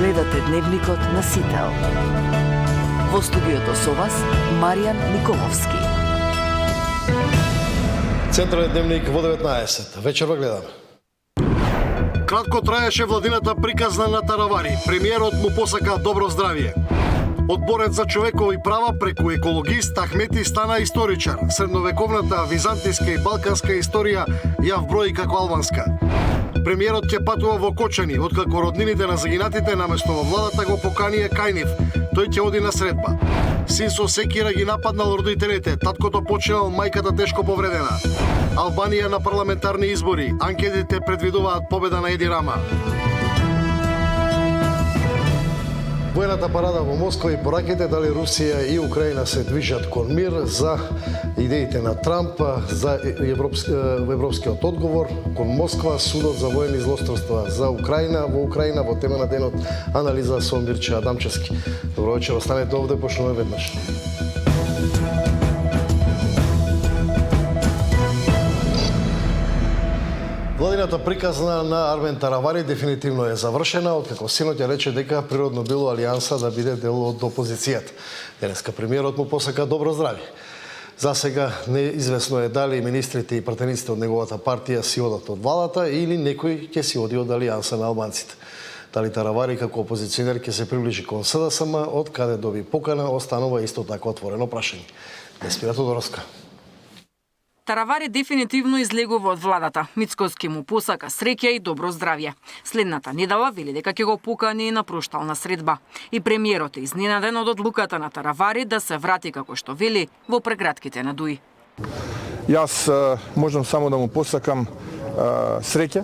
Гледате Дневникот на Сител. Во студиото со вас Маријан Николовски. Централен дневник во 19. Вечерва гледаме. Кратко траеше владината приказна на Таравари. Премиерот му посака добро здравје. Одборец за човекови права преку екологист Ахмети стана историчар. Средновековната византиска и балканска историја ја вброи како албанска. Премиерот ќе патува во Кочани, откако роднините на загинатите наместо во владата го поканија кај нив. Тој ќе оди на средба. Син со секира ги нападнал родителите, таткото починал, мајката тешко повредена. Албанија на парламентарни избори. Анкетите предвидуваат победа на Еди Рама. Воената парада во Москва и пораките дали Русија и Украина се движат кон мир, за идеите на Трамп, за европскиот одговор кон Москва, судот за воени злосторства за Украина во тема на денот, анализа со Мирче Адамчевски. Добро вечер, останете овде, почнуваме веднаш. Владината приказна на Армен Таравари дефинитивно е завршена, откако синот ја рече дека природно било Алијанса да биде дел од опозицијата. Денеска премиерот му посака добро здравје. За сега неизвестно е дали министрите и пратениците од неговата партија си одат од владата или некој ќе си оди од Алијанса на албанците. Дали Таравари како опозиционер ќе се приближи кон СДСМ, од каде доби покана, останува исто така отворено прашање. Деспира Тодоровска. Таравари дефинитивно излегува од владата. Мицкоски му посака среќа и добро здравје. Следната недела вели дека ќе го покани на проштална средба. И премиерот е изненаден од одлуката на Таравари да се врати, како што вели, во прегратките на Дуи. Јас можам само да му посакам среќа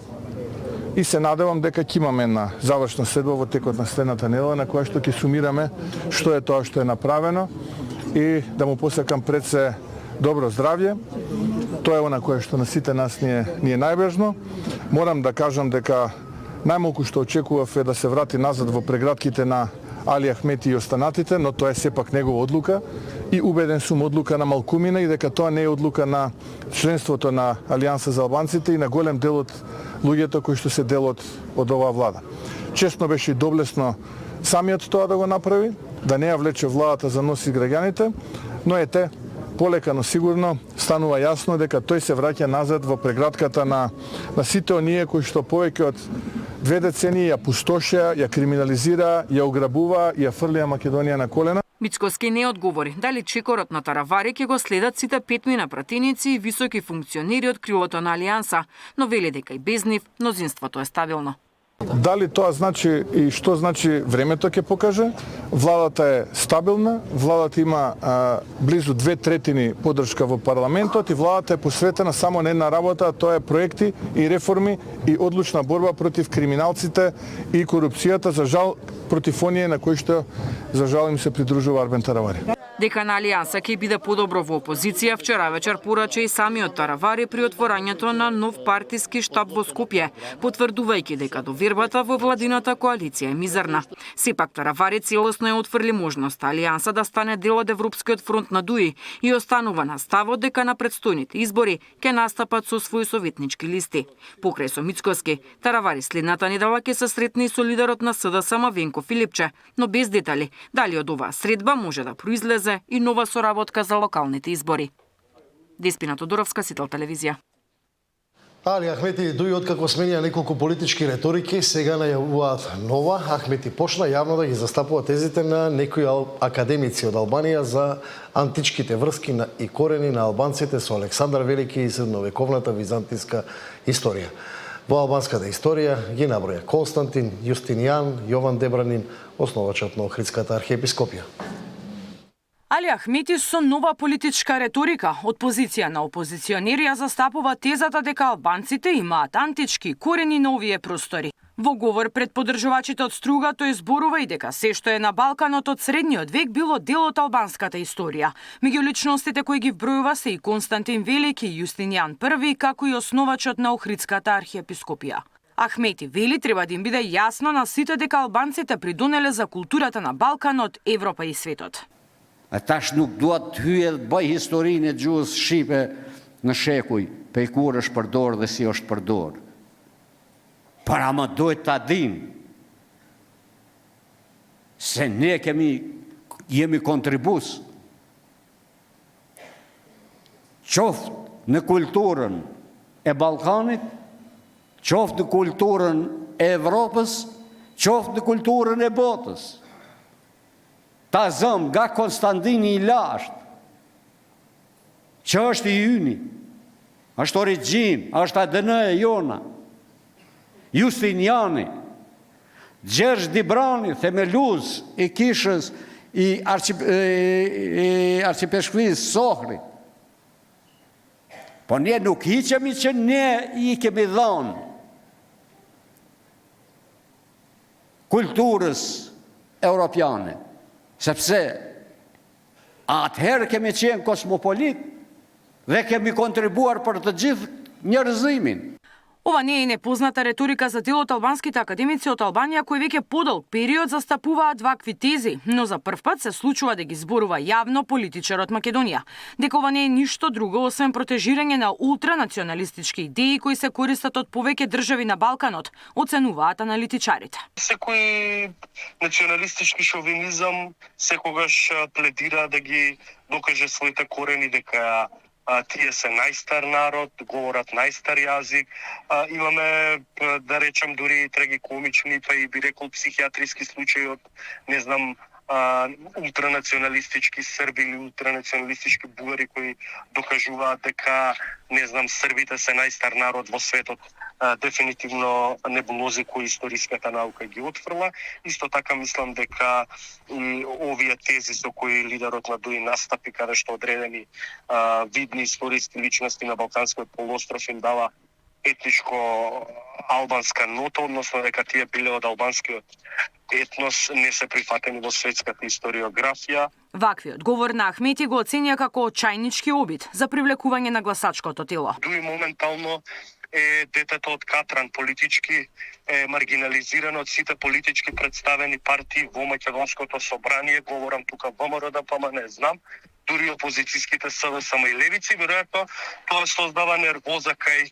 и се надевам дека ќе имаме една завршна средба во текот на следната недела на која што ќе сумираме што е тоа што е направено и да му посакам пред се добро здравје. Тоа е она кое што на сите нас ни е најважно. Морам да кажам дека најмалку што очекував е да се врати назад во прегратките на Али Ахмети и останатите, но тоа е сепак негова одлука и убеден сум одлука на малкумина и дека тоа не е одлука на членството на Алијанса за албанците и на голем дел од луѓето кои што се дел од оваа влада. Честно беше и доблесно самиот тоа да го направи, да не ја влече владата за нос и граѓаните, но ете, полека, но сигурно станува јасно дека тој се враќа назад во прегратката на сите оние кои што повеќе од 2 децении ја пустошеа, ја криминализира, ја ограбува, ја фрлија Македонија на колена. Мицкоски не одговори дали чекорот на Таравари ќе го следат сите петмина пратеници и високи функционери од крилото на Алијанса, но вели дека и без нив мнозинството е стабилно. Дали тоа значи и што значи времето ќе покаже? Владата е стабилна, владата има близу 2/3 поддршка во парламентот и владата е посветена само на една работа, а тоа е проекти и реформи и одлучна борба против криминалците и корупцијата, за жал против оние на кои што за жал им се придружува Армен Таравари. Дека на Алијанса ќе биде подобро во опозиција, вчера вечер порача и самиот Таравари при отворањето на нов партиски штаб во Скопје, потврдувајќи дека довербата во владината коалиција е мизерна. Сепак Таравари целосно ја отфрли можноста Алијанса да стане дел од Европскиот фронт на Дуи и останува на ставот дека на претстојните избори ќе настапат со своји советнички листи. Покрај со Мицкоски, Таравари следната недела ќе се сретне и со лидерот на СДСМ Венко Филипче, но без детали дали од оваа средба може да произлезе и нова соработка за локалните избори. Деспина Тодоровска, Сител телевизија. Али Ахмети и Дуи откако сменија неколку политички реторики, сега најавуваат нова. Ахмети почна јавно да ги застапува тезите на некои академици од Албанија за античките врски и корени на албанците со Александар Велики и средновековната византиска историја. Во албанската историја ги наброја Константин, Јустинијан, Јован Дебранин, основачот на Охридската архиепископија. Али Ахмети со нова политичка реторика од позиција на опозиционери ја застапува тезата дека албанците имаат антички корени на овие простори. Во говор пред поддржувачите од Струга тој зборува и дека се што е на Балканот од средниот век било дел од албанската историја. Меѓу личностите кои ги вбројува се и Константин Велики и Јустинијан I, како и основачот на Охридската архиепископија. Ахмети вели треба да им биде јасно на сите дека албанците придонеле за културата на Балканот, Европа и светот. Tash nuk duat të hyje dhe të bëj historinë e gjuhës shqipe në shekuj, pe kur është përdorë dhe si është përdorë. Para më duhet ta dim се не jemi kontribus qoftë në kulturën e Ballkanit, qoftë në kulturën e Evropës, qoftë në kulturën e botës. Ta zëm nga Konstantini i Lashtë, që është i yni, është Origjin, është ADN-e jona, Justiniani, Gjergj Dibrani, themelus i kishës i arcipeshkvisë Sohri. Po ne nuk hiqemi që ne i kemi dhënë kulturës europiane, sepse atëherë kemi qenë kosmopolit dhe kemi kontribuar për të gjithë njerëzimin. Ова не е непозната реторика за дел од албанските академици од Албанија кои веќе подолг период застапуваат вакви тези, но за прв пат се случува да ги зборува јавно политичар од Македонија. Дека ова не е ништо друго освен протежирање на ултранационалистички идеи кои се користат од повеќе држави на Балканот, оценуваат аналитичарите. Секој националистички шовинизам секогаш пледира да ги докаже своите корени дека тие се најстар народ, говорат најстар јазик. Имаме, да речем, дури трагикомични, па и би рекол психијатриски случаи од, не знам, ултранационалистички срби или ултранационалистички бугари кои докажуваат дека, не знам, србите се најстар народ во светот. Дефинитивно небулози кои историската наука ги отфрла. Исто така мислам дека и овие тези со кои лидерот на ДУИ настапи, каде што одредени видни историски личности на Балканскиот полуостров им дава етничко албанска нота, односно дека тие биле од албанскиот етнос, не се прифатени во светската историографија. Ваквиот говор на Ахмети го оценија како чајнички обид за привлекување на гласачкото тело. ДУИ моментално е детето од Катран, политички е маргинализирано од сите политички представени партии во Македонското собрание, говорам тука ВМРО, ДПМ, не знам, дури опозицијските СДСМ и левици, веројатно тоа создава нервоза кај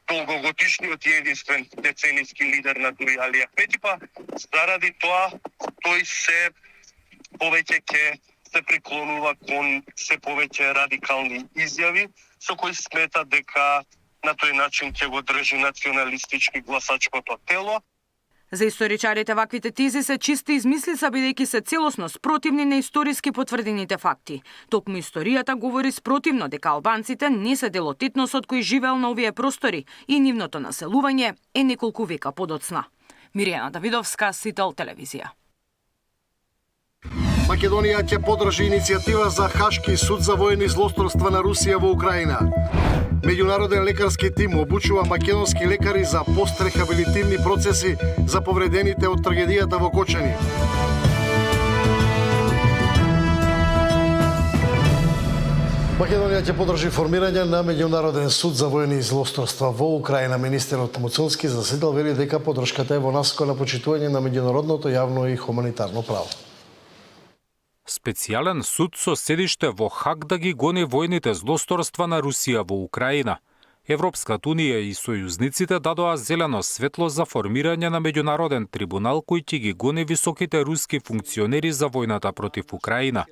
долгогодишниот и единствен деценијски лидер на ДУИ Али Ахмети, па заради тоа тој се повеќе ќе се приклонува кон се повеќе радикални изјави, со кои смета дека на тој начин ќе го држи националистички гласачкото тело. За историчарите ваквите тези се чисти измислица бидејќи се целосно спротивни на историски потврдените факти. Токму историјата говори спротивно дека албанците не се дел од етносот кој живеел на овие простори и нивното населување е неколку века подоцна. Миријана Давидовска, Сител телевизија. Македонија ќе подржи иницијатива за Хашки суд за воени злосторства на Русија во Украина. Меѓународен лекарски тим обучува македонски лекари за пострехабилитивни процеси за повредените од трагедијата во Кочани. Македонија ќе подржи формирање на Меѓународен суд за воени злосторства во Украина. Министерот Муцунски заседал вели дека подршката е во насока на почитување на меѓународното јавно и хуманитарно право. Специјален суд со седиште во Хаг да ги гони војните злосторства на Русија во Украина. Европската унија и сојузниците дадоа зелено светло за формирање на меѓународен трибунал кој ќе ги гони високите руски функционери за војната против Украина.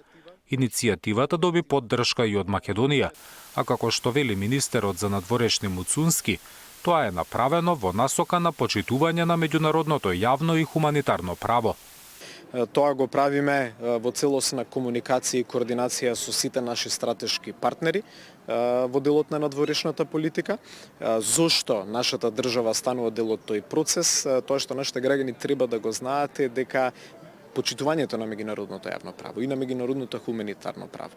Иницијативата доби поддршка и од Македонија, а како што вели министерот за надворешни Муцунски, тоа е направено во насока на почитување на меѓународното јавно и хуманитарно право. Тоа го правиме во целосна комуникација и координација со сите наши стратешки партнери во делот на надворешната политика. Зошто нашата држава станува дел од тој процес? Тоа што нашите граѓани треба да го знаат е дека почитувањето на меѓународното јавно право и на меѓународното хуманитарно право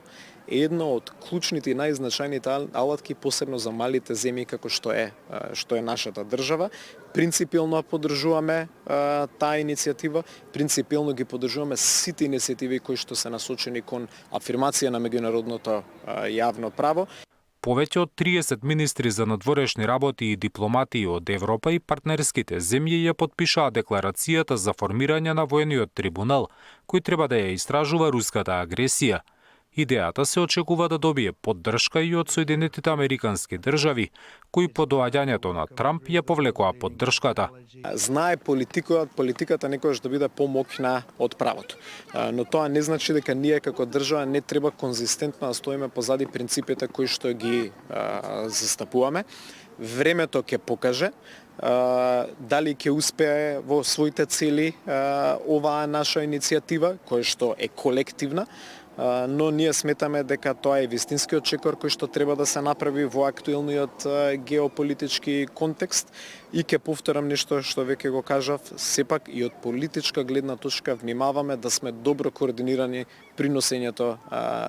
е едно од клучните и најзначајните алатки, посебно за малите земји како што е нашата држава. Принципилно поддржуваме таа иницијатива, принципилно ги поддржуваме сите иницијативи кои што се насочени кон афирмација на меѓународното јавно право. Повеќе од 30 министри за надворешни работи и дипломати од Европа и партнерските земји ја подпишаа декларацијата за формирање на воениот трибунал, кој треба да ја истражува руската агресија. Идејата се очекува да добие поддршка и од Соединетите Американски држави, кои по доаѓањето на Трамп ја повлекоа поддршката. Знае политиката некогаш да биде помоќна од правото. Но тоа не значи дека ние како држава не треба конзистентно да стоиме позади принципите кои што ги застапуваме. Времето ќе покаже дали ќе успее во своите цели оваа наша иницијатива, која што е колективна, но ние сметаме дека тоа е вистинскиот чекор кој што треба да се направи во актуелниот геополитички контекст и ќе повторам нешто што веќе го кажав, сепак и од политичка гледна точка внимаваме да сме добро координирани при носењето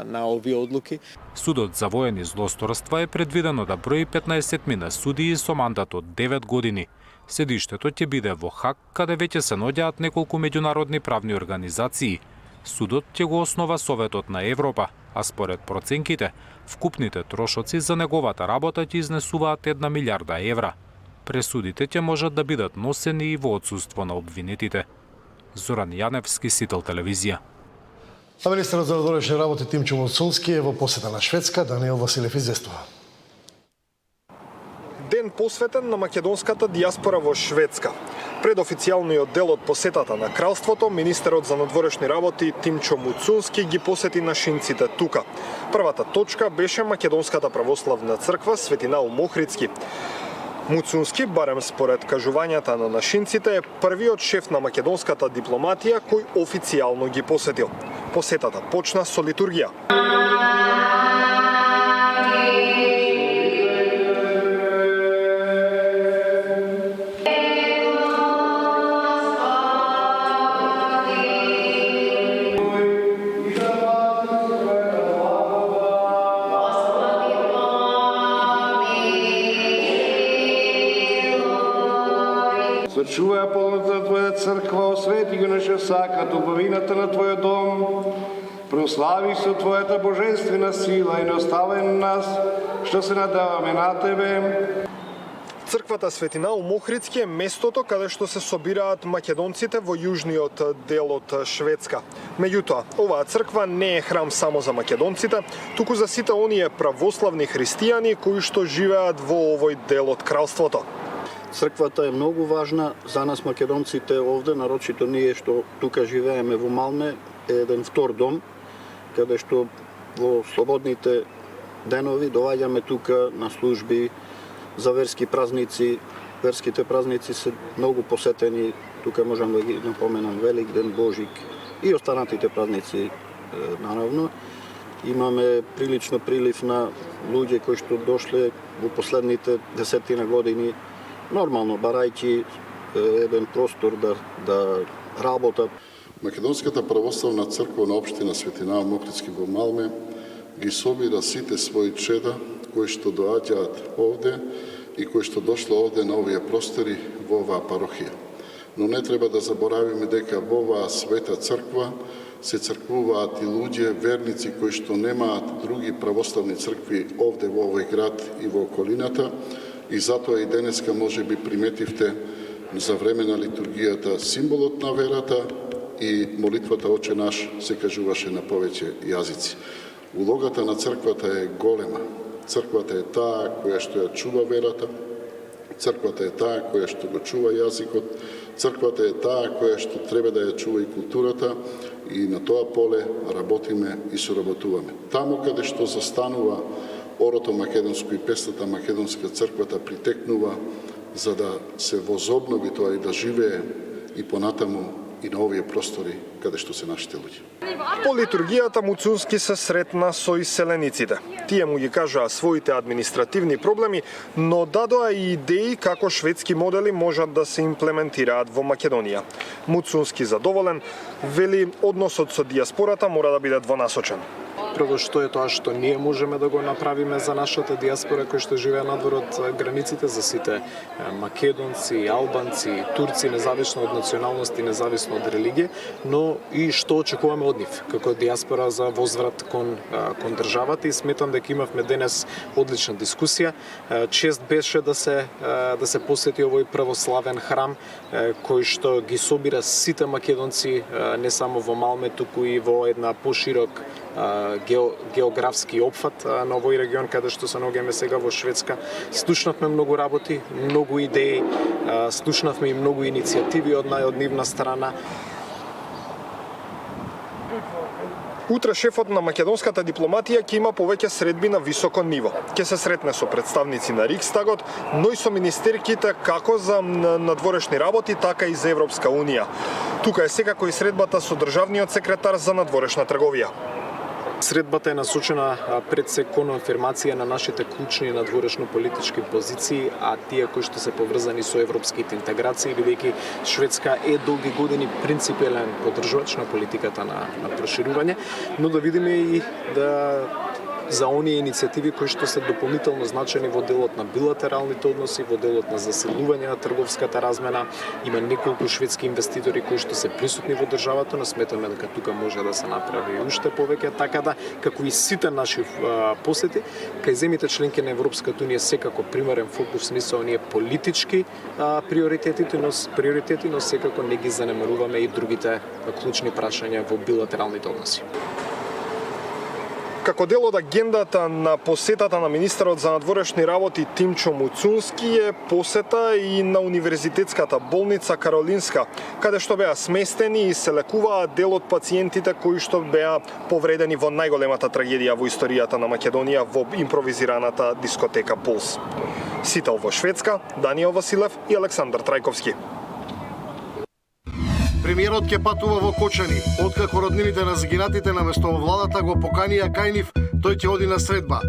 на овие одлуки. Судот за воени злосторства е предвидено да брои 15 судии со мандат од 9 години. Седиштето ќе биде во Хаг, каде веќе се наоѓаат неколку меѓународни правни организации. Судот ќе го основа Советот на Европа, а според проценките, вкупните трошоци за неговата работа ќе изнесуваат 1 милиарда евра. Пресудите ќе можат да бидат носени и во отсуство на обвинетите. Зоран Јаневски, Сител телевизија. А министерот за надворешни работи Тимчо Муцунски е во посета на Шведска, Даниел Василев известува. Ден посветен на македонската дијаспора во Шведска. Пред официјалниот дел од посетата на кралството, министерот за надворешни работи Тимчо Муцунски ги посети нашинците тука. Првата точка беше Македонската православна црква Светинал Мохридски. Муцунски, барем според кажувањата на нашинците, е првиот шеф на македонската дипломатија кој официјално ги посетил. Посетата почна со литургија. Сочувај полната Твоја црква, освети го наша сакат, убавината на Твојот дом, прослави со Твојата божествена сила и не оставај на нас, што се надаваме на Тебе. Црквата Светинал Мохридски е местото каде што се собираат македонците во јужниот дел од Шведска. Меѓутоа, оваа црква не е храм само за македонците, туку за сите оние православни христијани кои што живеат во овој дел од кралството. Црквата е многу важна за нас македонците овде, нарочито ние што тука живееме во Малме, е еден втор дом, каде што во слободните денови доаѓаме тука на служби за верски празници. Верските празници се многу посетени, тука можам да ги напоменам Великден, Божик и останатите празници наравно. Имаме прилично прилив на луѓе кои што дошле во последните 10 години, нормално барајќи еден простор да работат. Македонската православна црква на општина Светинал Мохридски во Малме ги собира сите своји чеда кои што доаѓаат овде и кои што дошле овде на овие простори во оваа парохија. Но не треба да заборавиме дека во оваа света црква се црквуваат и луѓе, верници кои што немаат други православни цркви овде во овој град и во околината, и затоа и денеска може би приметивте за време на литургијата символот на верата и молитвата Оче наш се кажуваше на повеќе јазици. Улогата на црквата е голема. Црквата е таа која што ја чува верата, црквата е таа која што го чува јазикот, црквата е таа која што треба да ја чува и културата, и на тоа поле работиме и соработуваме. Таму каде што застанува орото македонско и песната македонска, црквата притекнува за да се возобнови тоа и да живее и понатаму и на овие простори каде што се нашите луѓе. По литургијата Муцунски се сретна со иселениците. Тие му ги кажаа своите административни проблеми, но дадоа и идеи како шведски модели можат да се имплементираат во Македонија. Муцунски задоволен, вели односот со дијаспората мора да биде двонасочен. Прво што е тоа што ние можеме да го направиме за нашата дијаспора кои што живеат надвор од границите, за сите македонци, албанци, турци, независно од националност и независно од религија, но и што очекуваме од нив како дијаспора за возврат кон државата, и сметам дека имавме денес одлична дискусија. Чест беше да се посети овој православен храм кој што ги собира сите македонци не само во Малме, туку и во една поширок географски опфат на овој регион каде што се наоѓаме сега во Шведска. Слушнавме многу работи, многу идеи, слушнавме и многу иницијативи од нивна страна. Утре шефот на македонската дипломатија ќе има повеќе средби на високо ниво. Ќе се сретне со представници на Рикстагот, но и со министерките како за надворешни работи, така и за Европска унија. Тука е секако и средбата со државниот секретар за надворешна трговија. Средбата е насочена пред се кон афирмација на нашите клучни надворешно-политички позиции, а тие кои што се поврзани со европските интеграции, бидејќи Шведска е долги години принципиелен поддржувач на политиката на проширување, но да видиме и за оние иницијативи кои што се дополнително значени во делот на билатералните односи, во делот на засилување на трговската размена. Има неколку шведски инвеститори кои што се присутни во државата, но сметаме дека тука може да се направи уште повеќе, така да како и сите наши посети кај земјите членки на Европската унија секако примерен фокус не се оние политички приоритети, но секако не ги занемаруваме и другите клучни прашања во билатералните односи. Како дел од агендата на посетата на министерот за надворешни работи Тимчо Муцунски е посета и на универзитетската болница Каролинска, каде што беа сместени и се лекуваа дел од пациентите кои што беа повредени во најголемата трагедија во историјата на Македонија во импровизираната дискотека Пулс. Сител во Шведска, Даниел Василев и Александар Трајковски. Премиерот ќе патува во Кочани. Откако роднините на загинатите наместо во владата го поканија кај нив, тој ќе оди на средба.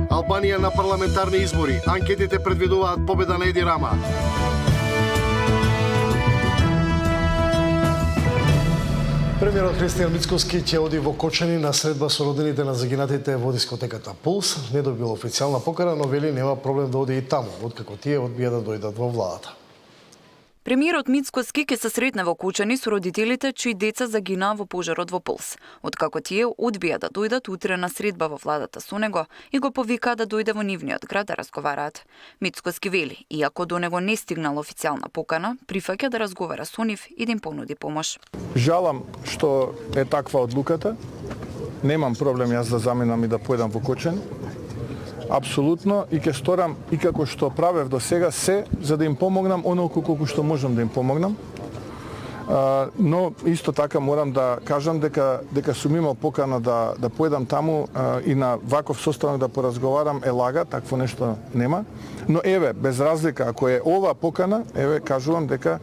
Албанија на парламентарни избори. Анкетите предвидуваат победа на Еди Рама. Премиерот Христијан Мицкоски ќе оди во Кочани на средба со роднините на загинатите во дискотеката Пулс. Не добил официјална покана, но вели нема проблем да оди и таму, откако тие одбија да дојдат во владата. Премиерот Мицкоски ќе се сретне во Кочани со родителите чии деца загинаа во пожарот во Пулс. Откако тие одбија да дојдат утре на средба во владата со него и го повикаа да дојде во нивниот град да разговараат. Мицкоски вели, иако до него не стигнала официјална покана, прифаќа да разговара со нив и да им понуди помош. Жалам што е таква одлуката. Немам проблем јас да заминам и да појдам во Кочани. Апсолутно, и ќе сторам и како што правев до сега се за да им помогнам онолку колку што можам да им помогнам. Но исто така морам да кажам дека сум имал покана да појдам таму и на ваков состанок да поразговарам е лага, такво нешто нема. Но еве, без разлика, ако е ова покана, еве кажувам дека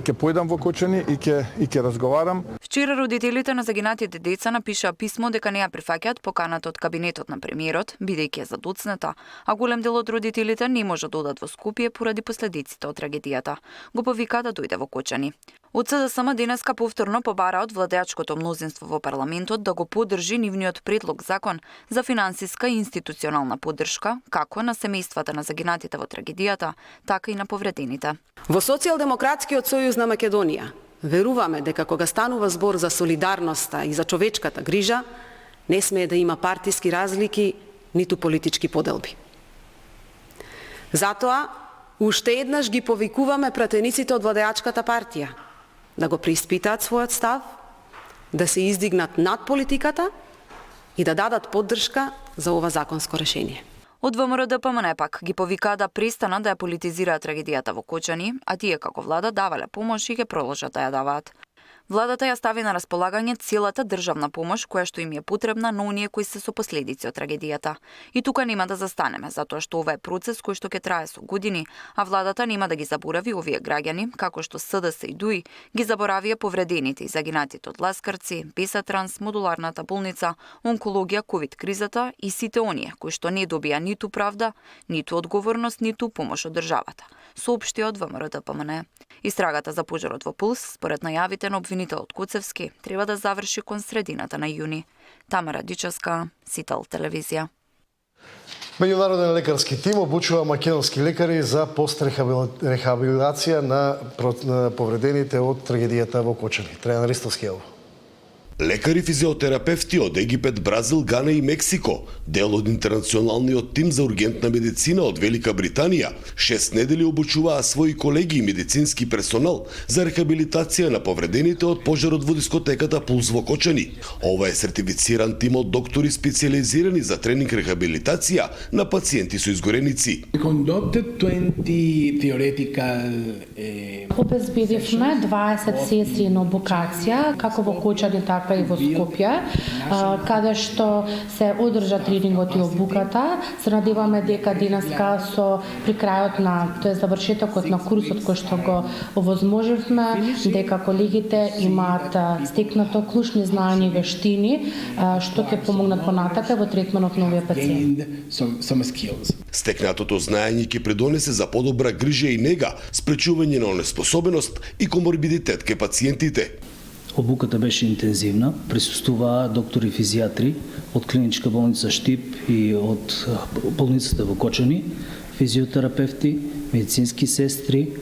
ќе појдам во Кочани и ќе разговарам. Вчера родителите на загинатите деца напишаа писмо дека не ја прифаќаат поканата од кабинетот на премиерот, бидејќи е задоцната, а голем дел од родителите не може да одат во Скопје поради последиците од трагедијата. Го повикаа да дојде во Кочани. Од СДСМ денеска повторно побара од владеачкото мнозинство во парламентот да го поддржи нивниот предлог закон за финансиска и институционална поддршка, како на семејствата на загинатите во трагедијата, така и на повредените. Во Социјалдемократскиот сојуз на Македонија веруваме дека кога станува збор за солидарноста и за човечката грижа, не смее да има партиски разлики, ниту политички поделби. Затоа, уште еднаш ги повикуваме пратениците од владеачката партија да го преиспитаат својот став, да се издигнат над политиката и да дадат поддршка за ова законско решение. Од ВМРО-ДПМН пак ги повикаа да престанат да ја политизираат трагедијата во Кочани, а тие како влада давале помош и ќе продолжат да ја даваат. Владата ја стави на располагање целата државна помош која што им е потребна на оние кои се со последици од трагедијата. И тука нема да застанеме, затоа што ова е процес кој што ќе трае со години, а владата нема да ги заборави овие граѓани, како што СДС и ДУИ ги заборавија повредените и загинатите од Ласкарци, Бесатранс, модуларната болница, онкологија, ковид кризата и сите оние кои што не добија ниту правда, ниту одговорност, ниту помош од државата, соопшти од ВМРО-ДПМН. Истрагата за пожарот во Пулс, според најавите на обвинителот Коцевски, треба да заврши кон средината на јуни. Тамара Дичевска, Сител телевизија. Меѓународен лекарски тим обучува македонски лекари за пострехабилитација на повредените од трагедијата во Кочани. Трајан Ристовски. Лекари физиотерапевти од Египет, Бразил, Гана и Мексико, дел од интернационалниот тим за ургентна медицина од Велика Британија, 6 недели обучуваа своји колеги и медицински персонал за рехабилитација на повредените од пожарот во дискотеката Пулс во Кочани. Ова е сертифициран тим од доктори специализирани за тренинг рехабилитација на пациенти со изгореници. Обезбедивме 20 сестри на обукација, како во Кочани, така и во Скопје, каде што се одржа тренингот и обуката. Се надеваме дека денеска при крајот на завршетокот на курсот кој што го овозможивме, дека колегите имаат стекнато клучни знаења и вештини што ќе помогнат понатака во третманот на овие пациенти. Стекнатото знаење ќе придонесе за подобра грижа и нега, спречување на онеспособеност и коморбидитет кај пациентите. Обуката беше интензивна, присуствуваа доктори физијатри од клиничка болница Штип и од болницата во Кочани, физиотерапевти, медицински сестри,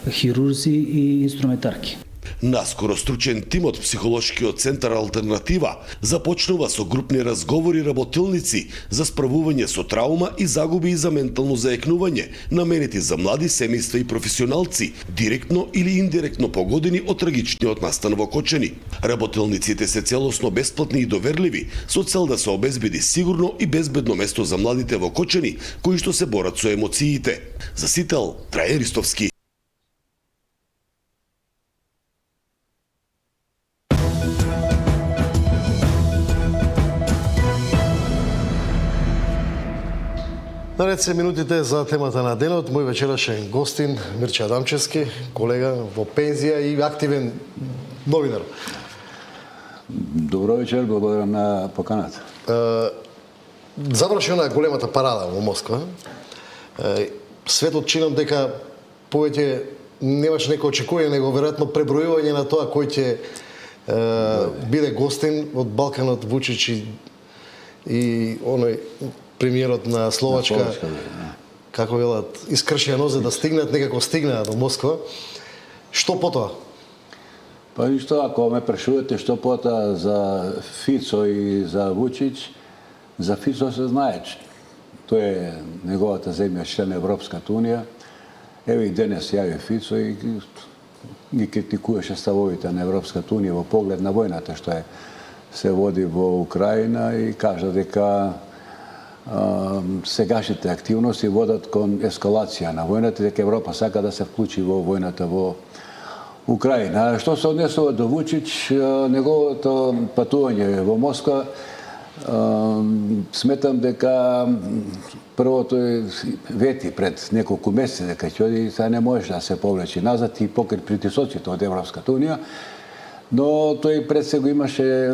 хирурзи и инструментарки. Наскоро стручен тим од психолошкиот центар Алтернатива започнува со групни разговори работилници за справување со траума и загуби и за ментално заекнување, наменети за млади семејства и професионалци, директно или индиректно погодени од трагичниот настан во Кочани. Работилниците се целосно бесплатни и доверливи, со цел да се обезбеди сигурно и безбедно место за младите во Кочани, кои што се борат со емоциите. За Сител, Трајан Ристовски. Наред се минутите за темата на денот. Мој вечерашен гостин Мирче Адамчевски, колега во пензија и активен новинар. Добро вечер, благодарам на поканата. Заврши она големата парада во Москва. Светот чинам дека повеќе немаш некој очекување, него веројатно пребројување на тоа кој ќе биде гостин од Балканот, Вучич и оној премиерот на Словачка, како велат, искршија нозе да стигнат, некако стигнаа до Москва. Што потоа? Па ништо, ако ме прашувате што потоа за Фицо и за Вучич, за Фицо се знае, тој е неговата земја член Европската унија. Еве и денес јави Фицо и ги критикуваше ставовите на Европската унија во поглед на војната што се води во Украина и кажа дека сегашните активности водат кон ескалација на војната, дека Европа сака да се вклучи во војната во Украина. Што се однесува до Вучич, неговото патување во Москва, сметам дека прво тој вети пред неколку месеци дека ќе оди, сега не може да се повлечи назад и покрај притисоците од Европската унија, но тој пред се го имаше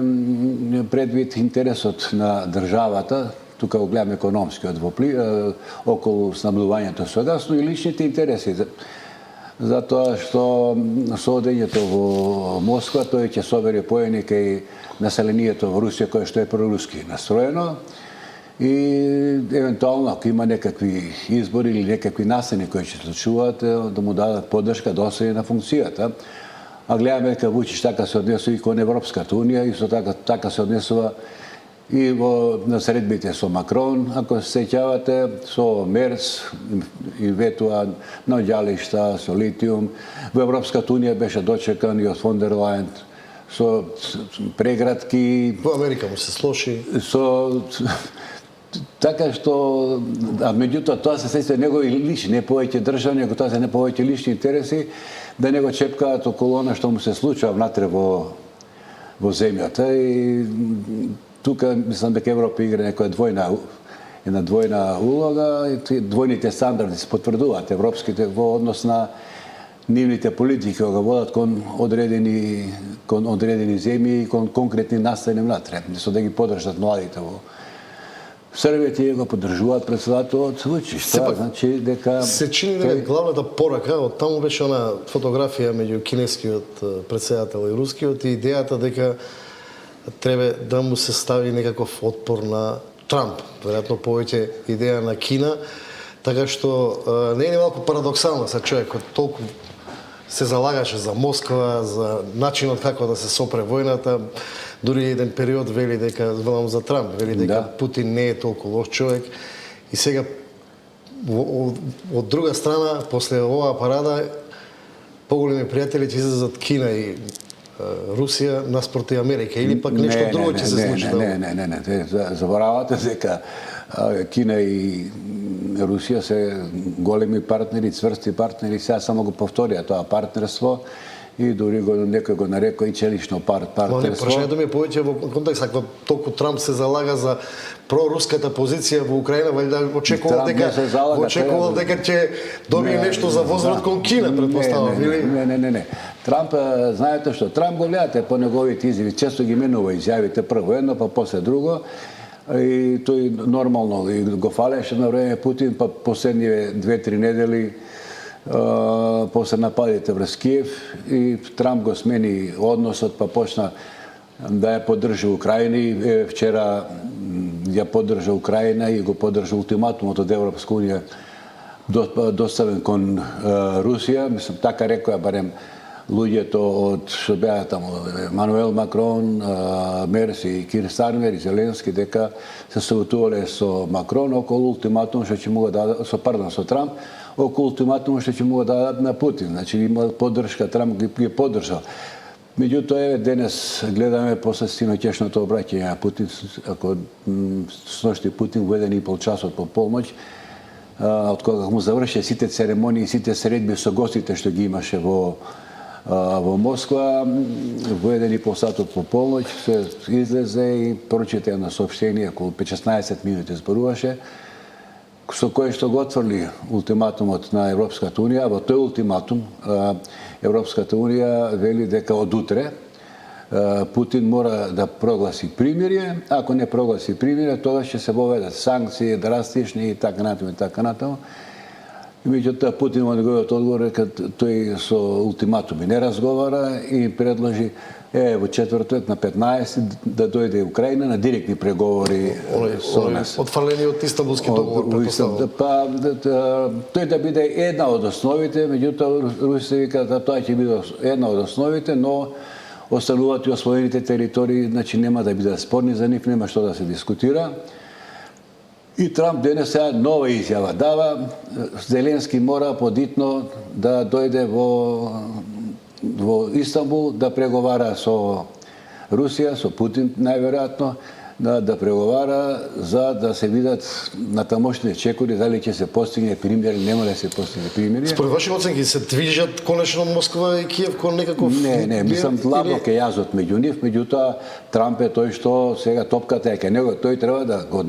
предвид интересот на државата, тука го гледам економскиот околу снабдувањето со газ, но и личните интереси. Затоа што со одењето во Москва тој ќе собере поени кај населението во Русија кое што е проруски настроено и евентуално ако има некакви избори или некакви настани кои ќе случуваат да му дадат поддршка да остане на функцијата. А гледаме дека Вучич така се однесува и кон Европската унија и со така се однесува и на средбите со Макрон, ако се сеќавате, со Мерц и ветува на ѓалишта, со литиум. Во Европската унија беше дочекан и од фон дер Лајен со преградки. Во Америка му се слоши. Така што, а меѓутоа тоа се следствие негови лични, не повеќе државни, него тоа се не повеќе лични интереси, да него чепкаат околу она што му се случува внатре во земјата и тука мислам дека Европа игра една двојна улога и двојните стандарди се потврдуваат европските во однос на нивните политики кога водат кон одредени земји и кон конкретни настани внатре, со да ги поддржат младите во Србија, тие го поддржуваат председателот Вучич. Тоа значи дека се чини дека главната порака од таму беше она фотографија меѓу кинескиот председател и рускиот и идејата дека треба да му се стави некаков отпор на Трамп. Веројатно повеќе идеја на Кина, така што не е ни малку парадоксално са човекот толку се залагаше за Москва, за начинот како да се сопре војната. Дури еден период вели дека, велам за Трамп, вели дека Путин не е толку лош човек. И сега, од друга страна, после оваа парада, поголеми пријатели ќе излезат Кина и Русија наспроти Америка, или пак нешто друго ќе се случи? Не. Заборавате дека Кина и Русија се големи партнери, цврсти партнери, сега само го повторија тоа партнерство и дури некој го нарекоа и челично партнерство. Прашањето ми е повеќе во контекст, ако толку Трамп се залага за проруската позиција во Украина, валјда очекувал дека ќе добие нешто за возврат кон Кина, претпоставам, или? Не. Трамп, знаете што, Трамп го гледате по неговите изјави, често ги менува изјавите, прво едно, па после друго, и тој нормално и го фалеше на време Путин, па последниве 2-3 недели после нападите врз Киев и Трамп го смени односот, па почна да ја поддржи Украина и вчера ја поддржа Украина и го поддржа ултиматумот од Европска унија доставен кон Русија. Мислам, така рекоа барем луѓето од што беа таму, Емануел Макрон, Мерс и Кир Стармер и Зеленски, дека се советувале со Макрон околу ултиматум што ќе му го дадат, со Трамп, околу ултиматум што ќе му го дадат на Путин. Значи има поддршка, Трамп ги поддржал. Меѓутоа, денес гледаме после синоќешното обраќање на Путин, ако сношти Путин во 1,5 часот по полноќ, од кога му заврши сите церемонии, сите средби со гостите што ги имаше во Москва, во 1,5 сатот по полноќ се излезе и прочите едно соопштение, околу 15-16 минути зборуваше, со кој што го отврли ултиматумот на Европската унија. Во тој ултиматум Европската унија вели дека од утре Путин мора да прогласи примирие. Ако не прогласи примирие, тогаш ќе се воведат санкции драстични и така натаму. Меѓутоа Путин во неговиот одговор дека тој со ултиматуми не разговара и предложи во четврток на 15 да дојде Украина на директни преговори со нас. Отфрлени од Истанбулски договор, претпоставувам. Па тој да биде една од основите, меѓутоа Русија вика да тоа ќе биде една од основите, но остануваат и освоените територии, значи нема да бидат спорни за нив, нема што да се дискутира. И Трамп денес сега нова изјава дава, Зеленски мора подитно да дојде во Истанбул да преговара со Русија, со Путин најверојатно, да преговара за да се видат натамошните чекори дали ќе се постигне примир или нема да се постигне примирие. Според ваши оценки се движат конечно Москва и Киев кон некаков... Не, мислам длабок е јазот меѓу нив, меѓутоа Трамп е тој што сега топката е кај него, тој треба да го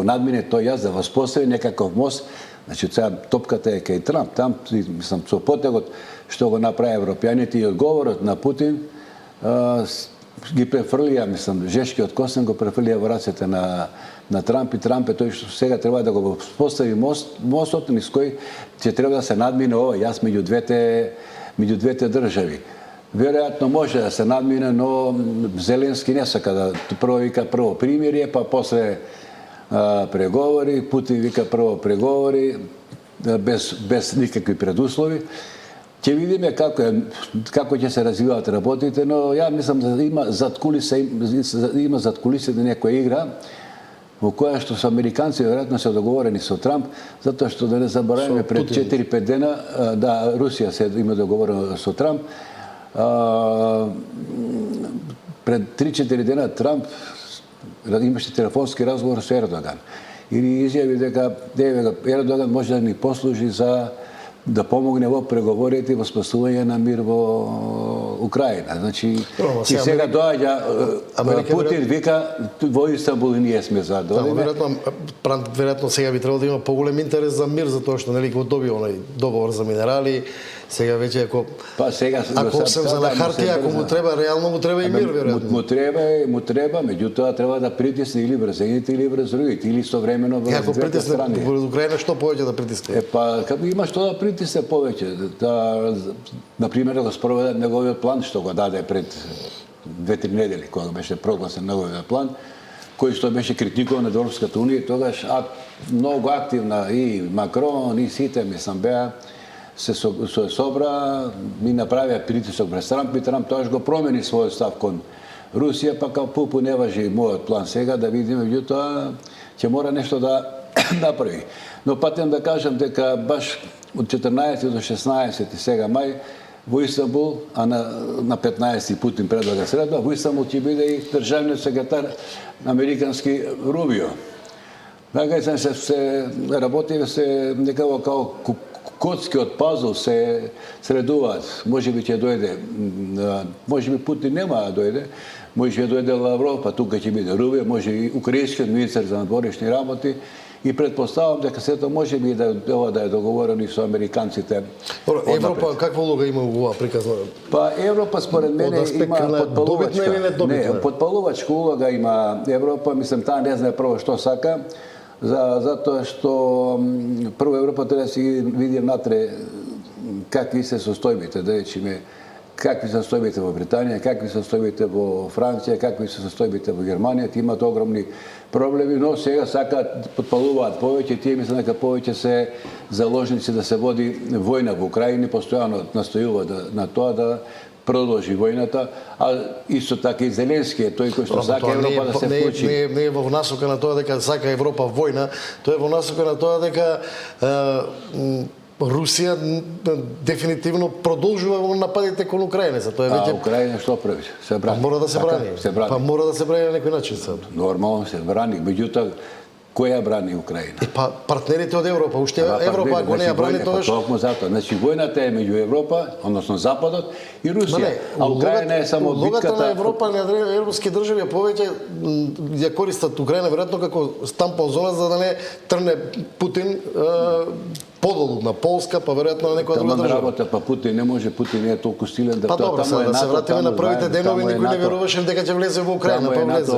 надмине тој јаз, да воспостави некаков мост. Значи сега топката е кај Трамп, там мислам со потегот што го направи европјаните и одговорот на Путин ги префрлија, мислам, жешкиот косен го префрлија во рацете на Трамп и Трамп е тој што сега треба да го постави мостот низ кој ќе треба да се надмине ова јас меѓу двете држави. Веројатно може да се надмине, но Зеленски не сака да прво примирие, па после преговори, Путин вика прво преговори без никакви предуслови. Ќе видиме како ќе се развиваат работите, но ја мислам да има зад кулисите некоја игра во која што со американци веројатно се договорени со Трамп, затоа што да не забораваме пред 4-5 дена да Русија се има договорено со Трамп. Пред 3-4 дена Трамп имаше телефонски разговор со Ердоган и изјави дека Ердоган може да ни послужи за да помогне во преговорите и во спасување на мир во Украина. Значи, и сега доаѓа Путин вика во Истанбул и ние сме за дојдеме. Веројатно сега би требало да има поголем интерес за мир, затоа што нели го доби оној договор за минерали. Сега веќе ако се за на хартија, ако му треба реално му треба и мир веројатно. Му треба, меѓутоа треба да притисне или врз едните или врз другите, или истовремено врз двете страни. Ако притисне Украина, што повеќе да притисне? Кога има што да притисне повеќе, на пример да спроведе неговиот план што го даде пред 2-3 недели кога беше прогласен неговиот план, кој што беше критикуван од Европската унија, тогаш многу активна и Макрон и сите мислам беа се собра и направија притисок пред Трамп и Трамп тоаш го промени својот став кон Русија, па као пупу не важи мојот план сега, да видиме, меѓутоа ќе мора нешто да направи. Но патем да кажам дека баш од 14 до 16 сега мај во Истанбул, а на 15 Путин предлага средба, во Истанбул ќе биде и државниот секретар американски Рубио. Така се работи, се некако као коцки од пазл се средуваат. Може би ќе дојде, може би Путин нема да дојде, може би дојде Лавров, па тука ќе биде Рубио, може и украинскиот министер за надворешни работи. И предпоставам дека сето може би ова да е договорено и со американците. Европа каква улога има во ова приказна? Па Европа според мене има подпалувачка. Подпалувачка улога има Европа, мислам таа не знае прво што сака, затоа што прво Европа треба да си види натре какви се состојбите, да речеме какви се состојбите во Британија, какви се состојбите во Франција, какви се состојбите во Германија, тие имаат огромни проблеми, но сега сакаат подпалуваат повеќе, тие мислам дека повеќе се заложници да се води војна во Украина, постојано настојува на тоа да продолжи војната, а исто така и Зеленски е тој кој што сака Европа да се вклучи. Не е во насока на тоа дека сака Европа војна, тоа е во насока на тоа дека Русија дефинитивно продолжува во нападите кон Украина, затоа веќе Украина што прави? Се брани. Мора да се брани. Па мора да се брани на некој начин. Нормално се брани, меѓутоа кој ја брани Украина? Па партнерите од Европа, уште Европа ако не ја брани тоа што токму затоа. Значи војната е меѓу Европа, односно Западот и Русија. А Украина е само битката. Улогата на Европа и на европски држави повеќе ја користат Украина веројатно како тампон зона за да не трне Путин подолу на Полска, па веројатно на некоја друга држава. Работа, па Путин не може, Путин не е толку силен да тоа таму е НАТО. Да се вратиме на првите денови, никој не веруваше дека ќе влезе во Украина, па влезе.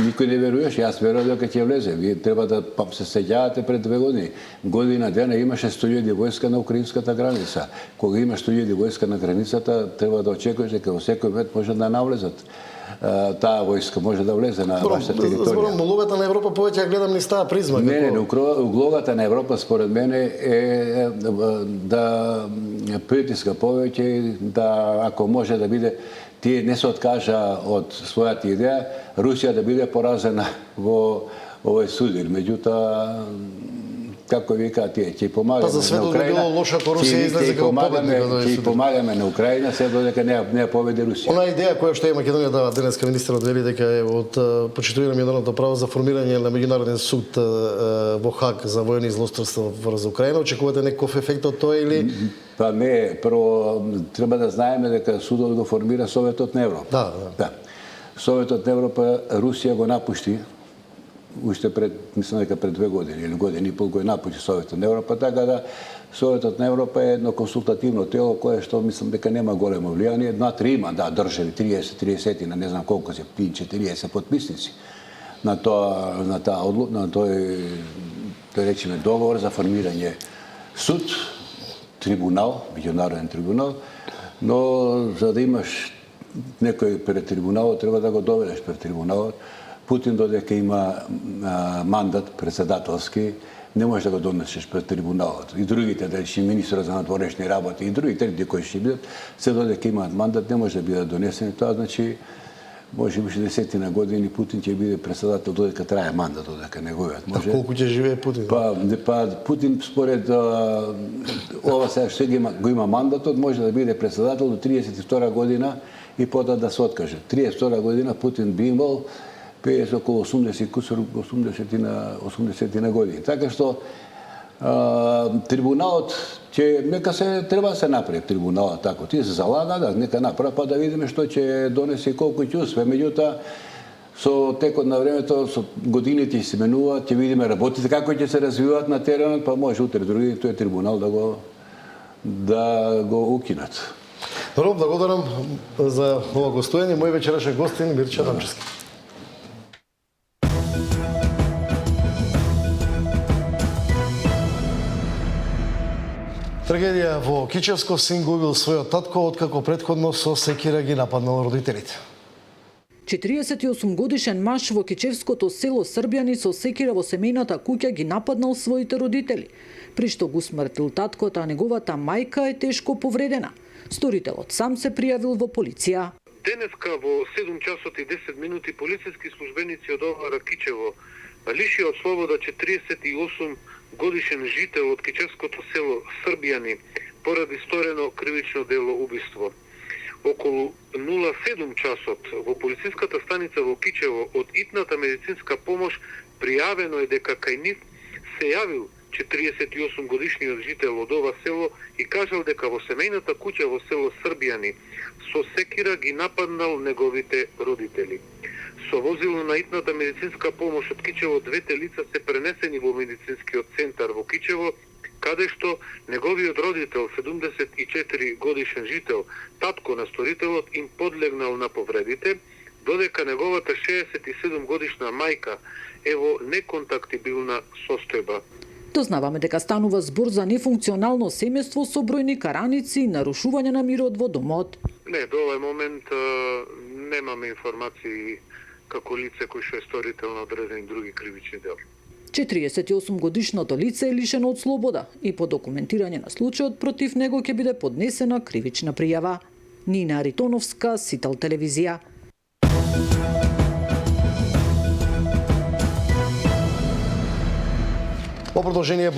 Никој не веруваше, јас верувам дека ќе влезе. Вие треба да се сеќавате пред 2 години. Година дена имаше 100.000 војска на украинската граница. Кога имаш 100.000 војска на границата, треба да очекуваш дека во секој момент може да навлезат. Таа војска може да влезе на вашата територија. Зборам, улогата на Европа повеќе ја гледам низ таа призма. Не, улогата на Европа според мене е да притиска повеќе, да ако може да биде, тие не се откажа од својата идеја, Русија да биде поразена во овој судир. Меѓутоа, како викаат тие, ќе помагаме на Украина. Било лошо ако Русија излезе како победник. Ќе помагаме на Украина, се додека не победи Русија. Она идеја која што е Македонија дава денеска министерот вели дека е од почитување на меѓународното право за формирање на меѓународен суд во Хаг за воени злосторства врз Украина. Очекувате некој ефект од тоа или Па не, прво треба да знаеме дека судот го формира Советот на Европа. Да. Советот на Европа Русија го напушти уште мислам дека пред 2 години или година и пол го напушти Советот на Европа, така да Советот на Европа е едно консултативно тело кое што мислам дека нема големо влијание, 2-3 има, држави 30 не знам колку се, 40 подписници на тој речеме договор за формирање суд, трибунал, меѓународен трибунал, но за да имаш некој пред трибуналот треба да го доведеш пред трибуналот. Путин додека има мандат председателски, не можеш да го донесеш пред трибуналот. И другите, да речи министрот за надворешни работи, и другите кои ќе бидат, се додека имаат мандат, не може да бидат донесени. Тоа значи може би 60 години Путин ќе биде председател додека трае мандат, додека неговиот. Може. Колку ќе живее Путин? Па Путин според ова сега што го има мандатот, може да биде председател до 32 година и потоа да се откаже. 32 година Путин би имал околу 80 на години. Така што трибуналот нека се треба да се направи трибуналот тако. Тие се залага нека направи па да видиме што ќе донесе и колку ќе успее. Меѓутоа со текот на времето, со годините се менуваат, ќе видиме работите како ќе се развиваат на теренот, па може утре други тој трибунал да го укинат. Добро, благодарам за ова гостување. Мој вечерашен гостин Мирча Дамчевски. Трагедија во Кичевско, син губил својот татко откако претходно со секира ги нападнал родителите. 48 годишен маж во Кичевското село Србјани со секира во семејната куќа ги нападнал своите родители. при што го смртил таткото, а неговата мајка е тешко повредена. Сторителот сам се пријавил во полиција. Денеска во 7 часот и 10 минути полициски службеници од ова Ракичево лиши од слобода 48 годишен жител од кичевското село Србијани поради сторено кривично дело убиство. Околу 07 часот во полициската станица во Кичево од итната медицинска помош пријавено е дека кај нив се јавил 48 годишниот жител од ова село и кажал дека во семејната куќа во село Србијани со секира ги нападнал неговите родители. Со возило на итната медицинска помош од Кичево двете лица се пренесени во медицинскиот центар во Кичево, каде што неговиот родител, 74 годишен жител, татко на сторителот, им подлегнал на повредите, додека неговата 67 годишна мајка е во неконтактибилна состојба. Дознаваме дека станува збор за нефункционално семејство со бројни караници и нарушување на мирот во домот. Не, до овој момент немаме информации како лице кој што е сторител на одредени други кривични дела. 48 годишното лице е лишено од слобода и по документирање на случајот против него ќе биде поднесена кривична пријава. Нина Ритоновска, Сител телевизија. По продолжение